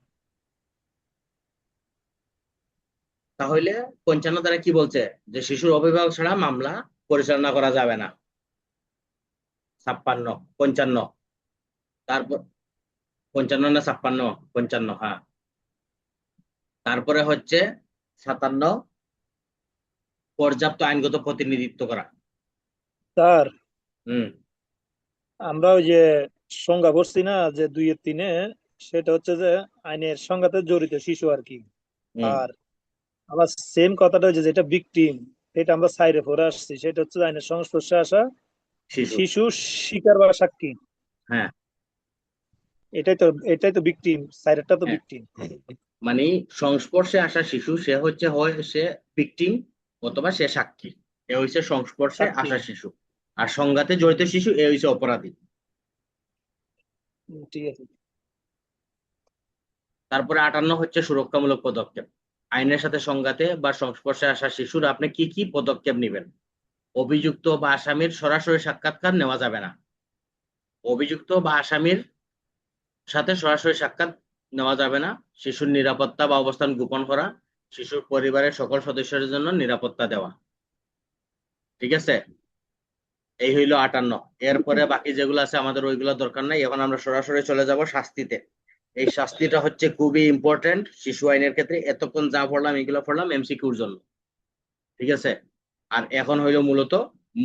তাহলে 55 ধারা কি বলছে? যে শিশুর অভিভাবক ছাড়া মামলা পরিচালনা করা যাবে না। 56, 55, তারপর 55 না 56? 55, হ্যাঁ। তারপরে হচ্ছে 57, পর্যাপ্ত আইনগত প্রতিনিধিত্ব করা। স্যার, হম। আমরা ওই যে সংজ্ঞা করছি না যে 2-3-এ, সেটা হচ্ছে যে আইনের সংঘাতে জড়িত শিশু আর কি। হম। আর আবার সেম কথাটা হচ্ছে যেটা ভিকটিম, এটা আমরা সাইডে পড়ে আসছি, সেটা হচ্ছে যে আইনের সংস্পর্শে আসা শিশু। শিশু, শিকার বা সাক্ষী। হ্যাঁ। এটাই তো ভিকটিম, সাইডেরটা তো হ্যাঁ, ভিকটিম। মানে সংস্পর্শে আসা শিশু সে হচ্ছে হয় সে ভিকটিম অথবা সে সাক্ষী, এ হইছে সংস্পর্শে সাক্ষী। আসা শিশু। আর সংঘাতে জড়িত শিশু এ হইছে অপরাধী। ঠিক আছে। তারপরে 58 হচ্ছে সুরক্ষামূলক পদক্ষেপ। আইনের সাথে সংঘাতে বা সংস্পর্শে আসা শিশুর আপনি কি কি পদক্ষেপ নেবেন? অভিযুক্ত বা আসামির সরাসরি সাক্ষাৎকার নেওয়া যাবে না। অভিযুক্ত বা আসামির সাথে সরাসরি সাক্ষাৎ নেওয়া যাবে না। শিশুর নিরাপত্তা বা অবস্থান গোপন করা, শিশুর পরিবারের সকল সদস্যদের জন্য নিরাপত্তা দেওয়া। ঠিক আছে, এই হইল 58। এরপরে বাকি যেগুলো আছে আমাদের ওইগুলো দরকার নাই। এখন আমরা সরাসরি চলে যাব শাস্তিতে। এই শাস্তিটা হচ্ছে খুবই ইম্পর্টেন্ট শিশু আইনের ক্ষেত্রে। এতক্ষণ যা পড়লাম এগুলো পড়লাম এমসিকিউর জন্য, ঠিক আছে। আর এখন হইল মূলত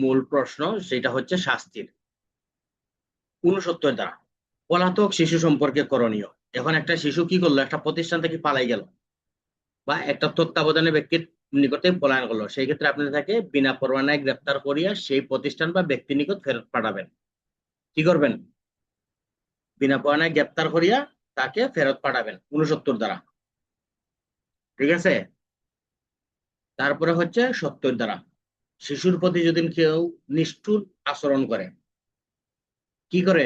মূল প্রশ্ন, সেটা হচ্ছে শাস্তির। 69 দ্বারা পলাতক শিশু সম্পর্কে করণীয়। এখন একটা শিশু কি করলো? একটা প্রতিষ্ঠান থেকে পালাই গেল বা একটা তত্ত্বাবধানে ব্যক্তির নিকটে পলায়ন করলো, সেই ক্ষেত্রে আপনি তাকে বিনা পরোয়ানায় গ্রেপ্তার করিয়া সেই প্রতিষ্ঠান বা ব্যক্তির নিকট ফেরত পাঠাবেন। কি করবেন? বিনা পরোয়ানায় গ্রেপ্তার করিয়া তাকে ফেরত পাঠাবেন 69 দ্বারা, ঠিক আছে। তারপরে হচ্ছে 70 দ্বারা শিশুর প্রতি যদি কেউ নিষ্ঠুর আচরণ করে, কি করে?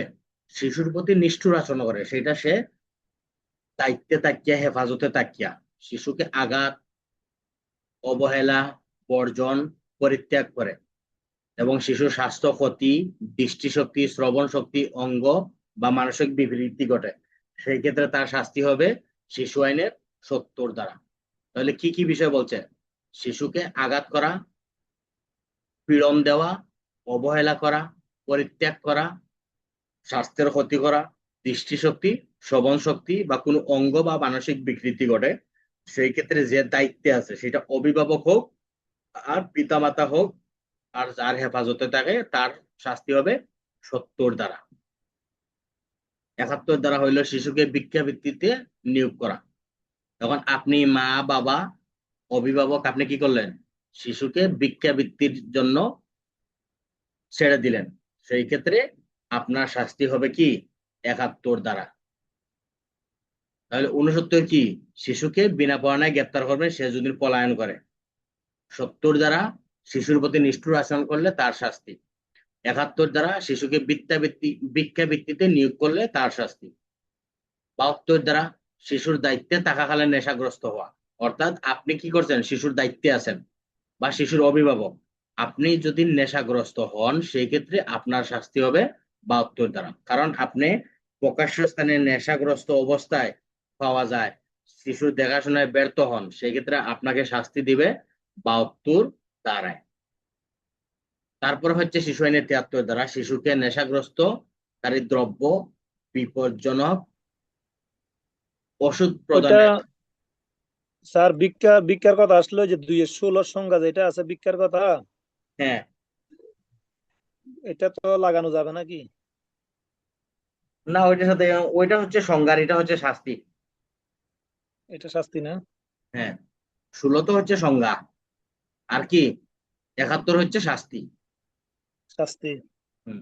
শিশুর প্রতি নিষ্ঠুর আচরণ করে, সেটা সে দায়িত্বে তাকিয়া, হেফাজতে তাকিয়া শিশুকে আঘাত, অবহেলা, বর্জন, পরিত্যাগ করে এবং শিশুর স্বাস্থ্য ক্ষতি, দৃষ্টিশক্তি, শ্রবণ শক্তি, অঙ্গ বা মানসিক বিবৃতি ঘটে, সেই ক্ষেত্রে তার শাস্তি হবে শিশু আইনের 70 দ্বারা। তাহলে কি কি বিষয় বলছে? শিশুকে আঘাত করা, পীড়ন দেওয়া, অবহেলা করা, পরিত্যাগ করা, স্বাস্থ্যের ক্ষতি করা, দৃষ্টিশক্তি, শ্রবণ শক্তি বা কোনো অঙ্গ বা মানসিক বিকৃতি ঘটে, সেই ক্ষেত্রে যে দায়িত্বে আছে সেটা অভিভাবক হোক আর পিতামাতা হোক, আর যার হেফাজতে থাকে তার শাস্তি হবে 70 দ্বারা। 71 দ্বারা হইল শিশুকে ভিক্ষাবৃত্তিতে নিয়োগ করা। তখন আপনি মা বাবা অভিভাবক আপনি কি করলেন? শিশুকে ভিক্ষাবৃত্তির জন্য ছেড়ে দিলেন, সেই ক্ষেত্রে আপনার শাস্তি হবে কি? 71 দ্বারা। তাহলে 69 কি? শিশুকে বিনা পরোয়ানায় গ্রেপ্তার করবেন সে যদি পলায়ন করে। 70 দ্বারা শিশুর প্রতি নিষ্ঠুর আচরণ করলে তার শাস্তি। 71 দ্বারা শিশুকে ভিক্ষাবৃত্তিতে নিয়োগ করলে তার শাস্তি। 72 দ্বারা শিশুর দায়িত্বে থাকাকালীন নেশাগ্রস্ত হওয়া। অর্থাৎ আপনি কি করছেন? শিশুর দায়িত্বে আছেন বা শিশুর অভিভাবক, আপনি যদি নেশাগ্রস্ত হন সেই ক্ষেত্রে আপনার শাস্তি হবে 72 দ্বারা। কারণ আপনি প্রকাশ্য স্থানে নেশাগ্রস্ত অবস্থায় পাওয়া যায়, শিশুর দেখাশোনায় ব্যর্থ হন, সেই ক্ষেত্রে আপনাকে শাস্তি দিবে 72 দ্বারায়। তারপর হচ্ছে শিশু আইনের 73 দ্বারা শিশুকে নেশাগ্রস্তকারী দ্রব্য, বিপজ্জনক ওষুধ ওইটা প্রদানের। স্যার ভিক্ষার কথা আসলো, যে 216 সংজ্ঞা যেটা আছে ভিক্ষার কথা, হ্যাঁ, এটা তো লাগানো যাবে নাকি? না ওইটার সাথে, ওইটা হচ্ছে সংজ্ঞা, এটা হচ্ছে শাস্তি। এটা শাস্তি না? হ্যাঁ, 16 হচ্ছে সংজ্ঞা, আর কি 71 হচ্ছে শাস্তি। শাস্তি। হুম।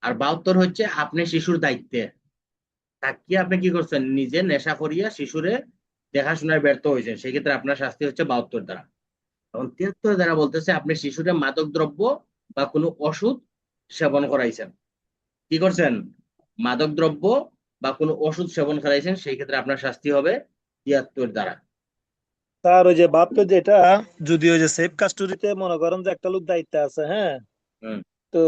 আর 72 হচ্ছে আপনি শিশুর দায়িত্বে তাকিয়ে আপনি কি করছেন? নিজে নেশা করিয়া শিশুরে দেখাশোনায় ব্যর্থ হয়েছেন, সেক্ষেত্রে আপনার শাস্তি হচ্ছে 72 দ্বারা। তখন 73 দ্বারা বলতেছে আপনি শিশুরে মাদক দ্রব্য বা কোনো ওষুধ সেবন করাইছেন। কি করছেন? মাদক দ্রব্য বা কোনো ওষুধ সেবন করাইছেন, সেই ক্ষেত্রে আপনার শাস্তি হবে 73 দ্বারা। স্যার ওই যে বাপ্পে যেটা, যদি ওই যে সেফ কাস্টডিতে মনে করেন যে একটা লোক দায়িত্বে আছে, হ্যাঁ, হুম। তো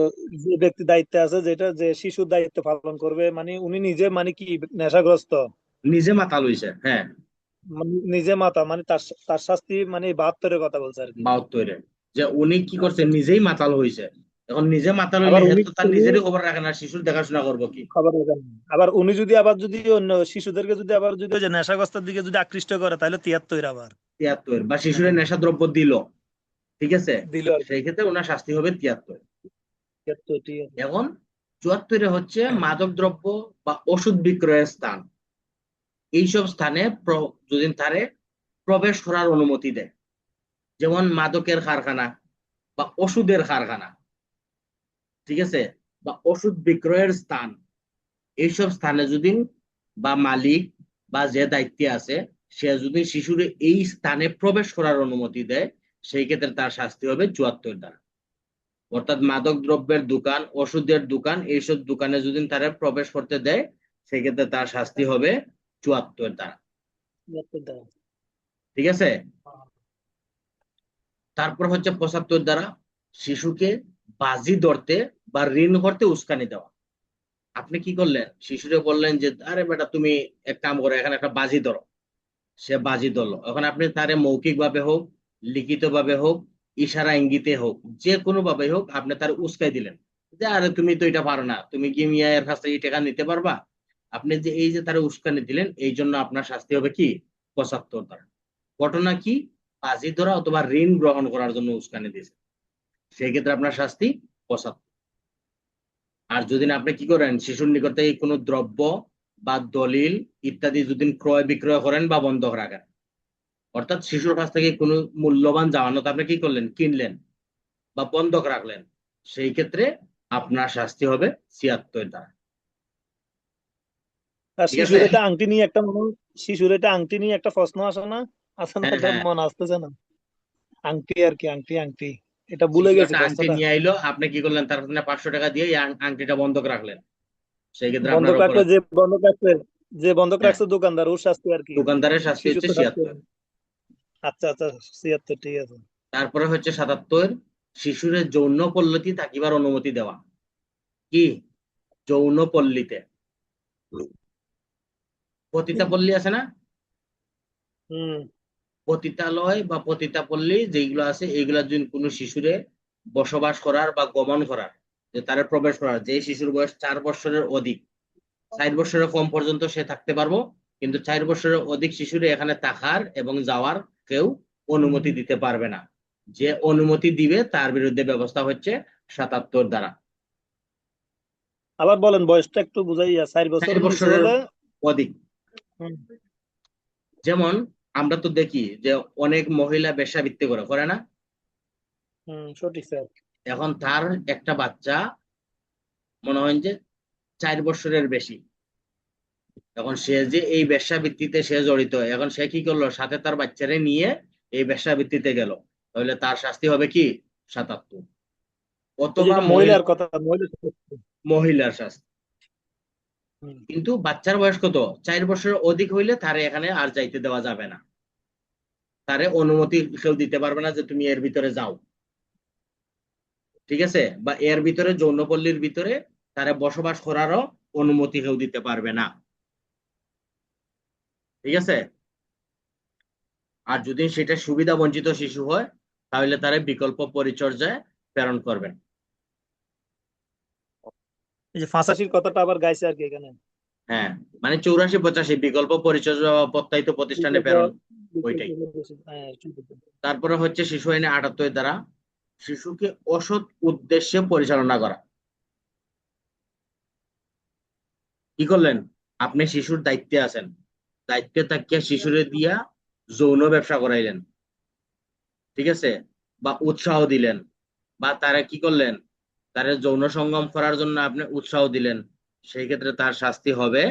যে ব্যক্তি দায়িত্বে আছে, যেটা যে শিশুর দায়িত্ব পালন করবে, মানে উনি নিজে মানে কি নেশাগ্রস্ত, নিজে মাতাল হইছে, হ্যাঁ। নিজে মাতা, মানে তার তার শাস্তি মানে 72-এর কথা বলছে আর কি। 72 যে উনি কি করছে? আচ্ছা। নিজেই মাতাল হইছে। এখন নিজে মাতাল হইলে আবার হে উনি তো তার উনি নিজেরই খবর রাখে না, শিশুর দেখাশোনা করবো কি? খবর রাখেন না। আবার উনি যদি অন্য শিশুদেরকে যদি আবার যদি ওই যে নেশাগ্রস্তের দিকে যদি আকৃষ্ট করে, তাহলে 73 আবার 73 বা শিশুরে নাকি নেশাদ্রব্য দিল, ঠিক আছে, দিল আর কি। সেই ক্ষেত্রে ওনার শাস্তি হবে 73। 73, ঠিক আছে। এখন 74 হচ্ছে মাদক দ্রব্য বা ওষুধ বিক্রয়ের স্থান। এইসব স্থানে যদি তারে প্রবেশ করার অনুমতি দেয়, যেমন মাদকের কারখানা বা ওষুধের কারখানা, ঠিক আছে, বা ওষুধ বিক্রয়ের স্থান, এইসব স্থানে যদি বা মালিক বা যে দায়িত্বে আছে সে যদি শিশুর এই স্থানে প্রবেশ করার অনুমতি দেয়, সেই ক্ষেত্রে তার শাস্তি হবে 74 দ্বারা। অর্থাৎ মাদক দ্রব্যের দোকান, ওষুধের দোকান, এইসব দোকানে যদি তারা প্রবেশ করতে দেয় সেই ক্ষেত্রে তার শাস্তি হবে 74 দ্বারা। ঠিক আছে। তারপর হচ্ছে 75 দ্বারা, শিশুকে বাজি ধরতে বা ঋণ করতে উস্কানি দেওয়া। আপনি কি করলেন, শিশুরে বললেন যে আরে বেটা তুমি এক কাম করো, এখানে একটা বাজি ধরো। সে বাজি ধরলো, এখন আপনি তারে মৌখিক ভাবে হোক, লিখিত ভাবে হোক, ইশারা ইঙ্গিতে হোক, যে কোনো ভাবে হোক আপনি তার উস্কাই দিলেন যে আরে তুমি তো এটা পারো না, তুমি কি মিয়া এর কাছ থেকে এই টাকা নিতে পারবা। আপনি যে এই যে তারা উস্কানি দিলেন, এই জন্য আপনার শাস্তি হবে কি 75 দ্বারা। ঘটনা কি, বাজি ধরা অথবা ঋণ গ্রহণ করার জন্য উস্কানি দিয়েছে, সেই ক্ষেত্রে আপনার শাস্তি 75। আর যদি আপনি কি করেন, শিশুর নিকট থেকে কোনো দ্রব্য বা দলিল ইত্যাদি যদি ক্রয় বিক্রয় করেন বা বন্ধক রাখেন, অর্থাৎ শিশুর কাছ থেকে কোনো মূল্যবান জামানত আপনি কি করলেন, কিনলেন বা বন্ধক রাখলেন, সেই ক্ষেত্রে আপনার শাস্তি হবে 76 দ্বারা। আর ঠিক আছে। শিশুর এটা আংটি নিয়ে একটা শিশুর এটা আংটি নিয়ে একটা প্রশ্ন আসে না, আসে না, হ্যাঁ এটা হ্যাঁ, মনে আসতেছে না। আংটি আর কি, আংটি আংটি এটা ভুলে শিশু গেছি একটা আংটি প্রশ্নটা। নিয়ে আইলো, আপনি কি করলেন, তার কাছে 500 টাকা দিয়ে এই আংটিটা বন্ধক রাখলেন, সেই ক্ষেত্রে আপনার বন্ধক রাখলে অপরাধ। যে বন্ধক হ্যাঁ, রাখছে দোকানদার, ওর শাস্তি আর কি। দোকানদারের শাস্তি শিশু হচ্ছে তো শাস্তি 76। হবে। আচ্ছা আচ্ছা, 76, ঠিক আছে। তারপরে হচ্ছে 77, শিশুরের যৌন পল্লীতে থাকিবার অনুমতি দেওয়া। কি, যৌন পল্লীতে, পতিতা পল্লী আছে না, হম। পতিতালয় বা পতিতাপল্লী যেগুলো আছে, এইগুলা যদি কোনো শিশুরে বসবাস করার বা গমন করার, যে তারা প্রবেশ করার, যে শিশুর বয়স 4 বছরের অধিক, 4 বছরের কম পর্যন্ত সে থাকতে পারবো, কিন্তু 4 বছরের অধিক শিশুরে এখানে থাকার এবং যাওয়ার কেউ অনুমতি দিতে পারবে না। যে অনুমতি দিবে তার বিরুদ্ধে ব্যবস্থা হচ্ছে 77 দ্বারা। আবার বলেন, বয়সটা একটু বুঝাইয়া, 4 4 বছরের নিচে বছরের হলে। অধিক। হুম। যেমন আমরা তো দেখি যে অনেক মহিলা বেশ্যাবৃত্তি করে না। হুম, সঠিক স্যার। এখন তার একটা বাচ্চা মনে হয় যে 4 বছরের বেশি, এখন সে যে এই বেশ্যাবৃত্তিতে সে জড়িত, এখন সে কি করলো, সাথে তার বাচ্চারে নিয়ে এই বেশ্যাবৃত্তিতে গেল, তাহলে তার শাস্তি হবে কি 77। ওই অথবা যেটা মহিলার কথা, মহিলা। মহিলার শাস্তি, হুম। কিন্তু বাচ্চার বয়স কত, 4 বছরের অধিক হইলে তারে এখানে আর যাইতে দেওয়া যাবে না, তারে অনুমতি কেউ দিতে পারবে না যে তুমি এর ভিতরে যাও। ঠিক আছে, বা এর ভিতরে যৌনপল্লীর ভিতরে তারে বসবাস করারও অনুমতি কেউ দিতে পারবে না। ঠিক আছে। আর যদি সেটা সুবিধা বঞ্চিত শিশু হয়, তাহলে তারা বিকল্প পরিচর্যায় প্রেরণ করবেন। এই যে ফাঁসাসির কথাটা আবার গাইছে আর কি এখানে। হ্যাঁ, মানে 84-85 বিকল্প পরিচর্যা বা প্রত্যায়িত প্রতিষ্ঠানে প্রেরণ, ওইটাই। হ্যাঁ, তারপরে হচ্ছে শিশু আইনে 78 দ্বারা, শিশুকে অসৎ উদ্দেশ্যে পরিচালনা করা। কি করলেন, আপনি শিশুর দায়িত্বে আছেন, দায়িত্বে থাকিয়া শিশুরে দিয়া যৌন ব্যবসা করাইলেন। ঠিক আছে, বা উৎসাহ দিলেন, বা তারা কি করলেন, তারা যৌন সঙ্গম করার জন্য আপনি উৎসাহ দিলেন, সেই ক্ষেত্রে তার শাস্তি হবে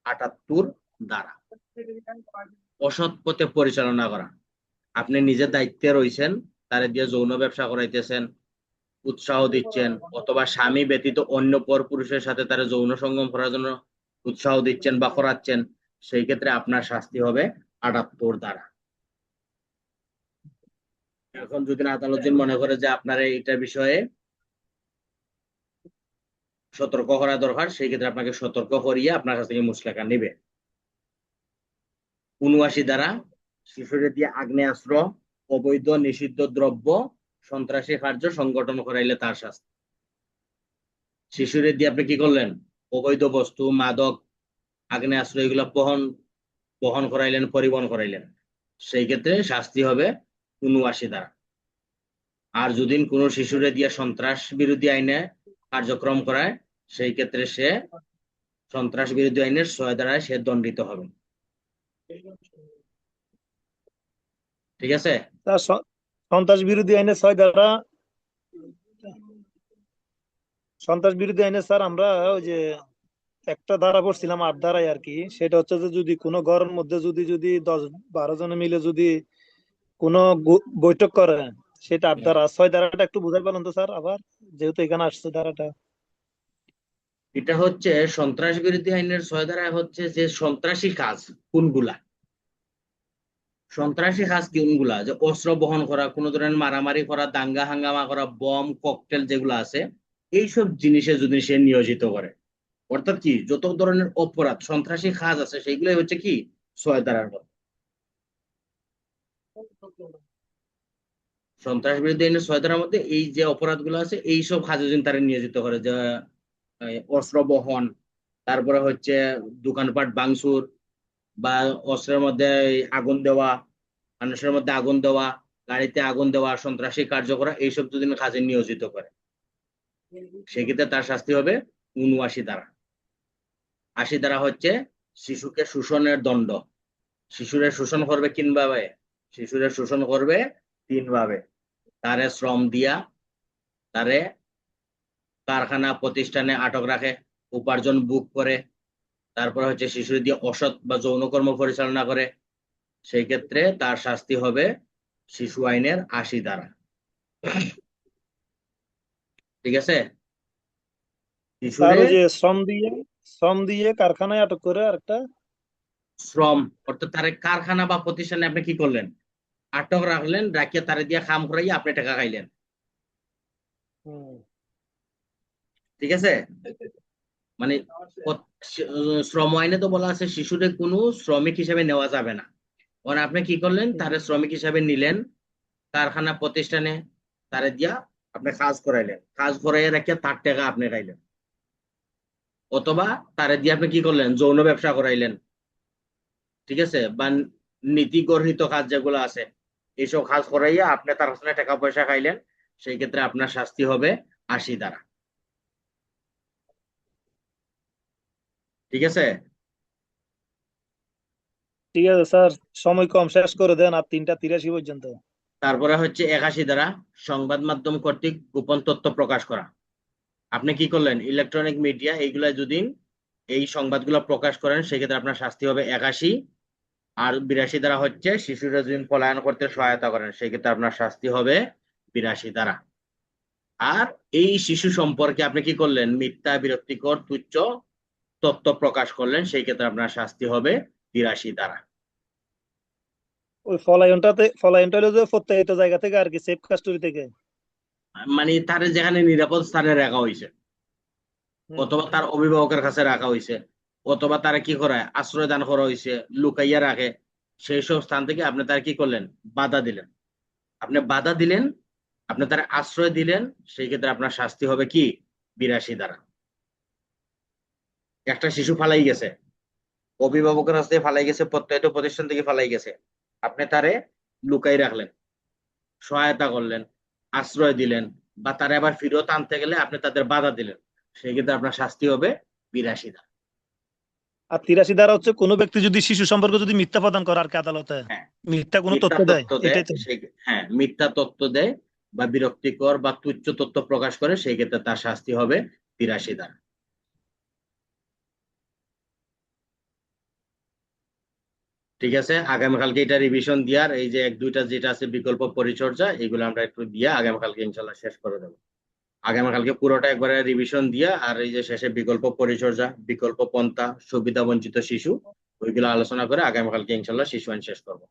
78 দ্বারা। অসৎ পথে পরিচালনা করা, আপনি নিজের দায়িত্বে রয়েছেন, তারে দিয়ে যৌন ব্যবসা করাইতেছেন, উৎসাহ দিচ্ছেন, অথবা স্বামী ব্যতীত অন্য পর পুরুষের সাথে তারা যৌন সঙ্গম করার জন্য উৎসাহ দিচ্ছেন বা করাচ্ছেন, সেই ক্ষেত্রে আপনার শাস্তি হবে 78 দ্বারা। এখন যদি আদালত মনে করে যে আপনার এইটার বিষয়ে সতর্ক করা দরকার, সেই ক্ষেত্রে আপনাকে সতর্ক করিয়ে আপনার কাছ থেকে মুচলেকা নিবে। 79 দ্বারা, শিশুদের দিয়ে আগ্নেয়াস্ত্র, অবৈধ নিষিদ্ধ দ্রব্য, সন্ত্রাসী কার্য সংগঠন করাইলে তার শাস্তি। শিশুদের দিয়ে আপনি কি করলেন, অবৈধ বস্তু, মাদক, আগ্নেয়াস্ত্র এগুলো বহন করাইলেন, পরিবহন করাইলেন, সেই ক্ষেত্রে শাস্তি হবে 79 দ্বারা। আর যদি কোনো শিশুরে দিয়ে সন্ত্রাস বিরোধী আইনে কার্যক্রম করায়, সেই ক্ষেত্রে সে সন্ত্রাস বিরোধী আইনের 6 দ্বারায় সে দণ্ডিত হবে। ঠিক আছে। তার সন্ত্রাস বিরোধী আইনে 6 ধারা, সন্ত্রাস বিরোধী আইনে স্যার আমরা ওই যে একটা ধারা পড়ছিলাম, 8 ধারায় আর কি, সেটা হচ্ছে যে যদি কোনো ঘরের মধ্যে যদি 10-12 জনে মিলে যদি কোনো বৈঠক করে সেটা 8 ধারা 6 ধারাটা একটু বুঝাই বলেন তো স্যার আবার, যেহেতু এখানে আসছে ধারাটা। এটা হচ্ছে সন্ত্রাস বিরোধী আইনের 6 ধারায় হচ্ছে যে সন্ত্রাসী কাজ কোনগুলা, সন্ত্রাসী কাজ কোনগুলা, যে অস্ত্র বহন করা, কোন ধরনের মারামারি করা, দাঙ্গা হাঙ্গামা করা, বম ককটেল যেগুলো আছে, এইসব জিনিসে যদি সে নিয়োজিত করে, অর্থাৎ কি যত ধরনের অপরাধ সন্ত্রাসী কাজ আছে সেইগুলোই হচ্ছে কি 6 ধারার মধ্যে। সন্ত্রাস বিরোধী আইনের 6 ধারার মধ্যে এই যে অপরাধগুলো আছে এইসব কাজে যদি তারা নিয়োজিত করে, যে অস্ত্র বহন, তারপরে হচ্ছে দোকানপাট ভাঙচুর, বা অস্ত্রের মধ্যে আগুন দেওয়া, মানুষের মধ্যে আগুন দেওয়া, গাড়িতে আগুন দেওয়া, সন্ত্রাসী কার্য করা, এইসব যদি কাজে নিয়োজিত করে সেক্ষেত্রে তার শাস্তি হবে 79 ধারা। 80 ধারা হচ্ছে শিশুকে শোষণের দণ্ড। শিশুরে শোষণ করবে কিভাবে? শিশুরে শোষণ করবে 3 ভাবে। তারে শ্রম দিয়া, তারে কারখানা প্রতিষ্ঠানে আটক রাখে, উপার্জন বুক করে, তারপরে হচ্ছে শিশু দিয়ে অসৎ বা যৌনকর্ম পরিচালনা করে, সেই ক্ষেত্রে তার শাস্তি হবে শিশু আইনের 80 ধারা। ঠিক আছে? স্যার শিশুরে ওই যে শ্রম দিয়ে কারখানায় আটক করে আরেকটা। শ্রম অর্থাৎ তারে কারখানা বা প্রতিষ্ঠানে আপনি কি করলেন, আটক রাখলেন, রাখিয়া তারে দিয়ে কাম করাইয়া আপনি টাকা খাইলেন। হুম। ঠিক আছে? মানে শ্রম আইনে তো বলা আছে শিশুরে কোনো শ্রমিক হিসেবে নেওয়া যাবে না। কারণ আপনি কি করলেন, তারে শ্রমিক হিসেবে নিলেন, কারখানা প্রতিষ্ঠানে তারে দিয়া আপনি কাজ করাইলেন, কাজ করাইয়া রাখিয়া তার টাকা আপনি খাইলেন। অথবা তারে দিয়ে আপনি কি করলেন, যৌন ব্যবসা করাইলেন। ঠিক আছে? বা নীতি গর্হিত কাজ যেগুলো আছে এইসব কাজ করাইয়া আপনি তার কাছে টাকা পয়সা খাইলেন, সেই ক্ষেত্রে আপনার শাস্তি হবে 80 ধারা। ঠিক আছে? ঠিক আছে স্যার, সময় কম, শেষ করে দেন আর 3:83 পর্যন্ত। তারপরে হচ্ছে 81 ধারা, সংবাদ মাধ্যম কর্তৃক গোপন তথ্য প্রকাশ করা। আপনি কি করলেন, ইলেকট্রনিক মিডিয়া এইগুলা যদি এই সংবাদগুলো প্রকাশ করেন সেক্ষেত্রে আপনার শাস্তি হবে 81। আর 82 ধারা হচ্ছে শিশুরা যদি পলায়ন করতে সহায়তা করেন সেক্ষেত্রে আপনার শাস্তি হবে 82 ধারা। আর এই শিশু সম্পর্কে আপনি কি করলেন, মিথ্যা, বিরক্তিকর, তুচ্ছ তথ্য প্রকাশ করলেন, সেই ক্ষেত্রে আপনার শাস্তি হবে 83 ধারা। ওই ফলায়নটা হলো যে প্রত্যয়িত জায়গা থেকে আর কি, সেফ কাস্টডি থেকে। মানে তার যেখানে নিরাপদ স্থানে রাখা হয়েছে, অথবা তার অভিভাবকের কাছে রাখা হয়েছে, অথবা তারা কি করায় আশ্রয় দান করা হয়েছে, লুকাইয়া রাখে, সেই সব স্থান থেকে আপনি তার কি করলেন, বাধা দিলেন। আপনি বাধা দিলেন, আপনি তার আশ্রয় দিলেন, সেই ক্ষেত্রে আপনার শাস্তি হবে কি 82 ধারা। একটা শিশু ফালাই গেছে, অভিভাবকের কাছ থেকে ফালাই গেছে, প্রত্যয়িত প্রতিষ্ঠান থেকে ফালাই গেছে, আপনি তারে লুকাই রাখলেন, সহায়তা করলেন, আশ্রয় দিলেন, বা তারা আবার ফিরত আনতে গেলে আপনি তাদের বাধা দিলেন, সেই ক্ষেত্রে আপনার শাস্তি হবে 82 ধারা। আর 83 ধারা হচ্ছে কোনো ব্যক্তি যদি শিশু সম্পর্কে যদি মিথ্যা প্রদান করে আর কি আদালতে, হ্যাঁ, মিথ্যা কোনো মিথ্যা তথ্য দেয়, তথ্য দেয় এটাই তো। হ্যাঁ, মিথ্যা তথ্য দেয় বা বিরক্তিকর বা তুচ্ছ তথ্য প্রকাশ করে, সেই ক্ষেত্রে তার শাস্তি হবে 83 ধারা। ঠিক আছে? আগামীকালকে এটা রিভিশন দিয়ার এই যে 1-2টা যেটা আছে বিকল্প পরিচর্যা, এগুলো আমরা একটু দিয়া আগামীকালকে ইনশাল্লাহ শেষ করে দেবো। আগামীকালকে পুরোটা একবারে রিভিশন দিয়া, আর এই যে শেষে বিকল্প পরিচর্যা, বিকল্প পন্থা, সুবিধা বঞ্চিত শিশু, ওইগুলো আলোচনা করে আগামীকালকে ইনশাল্লাহ শিশু আইন শেষ করবো।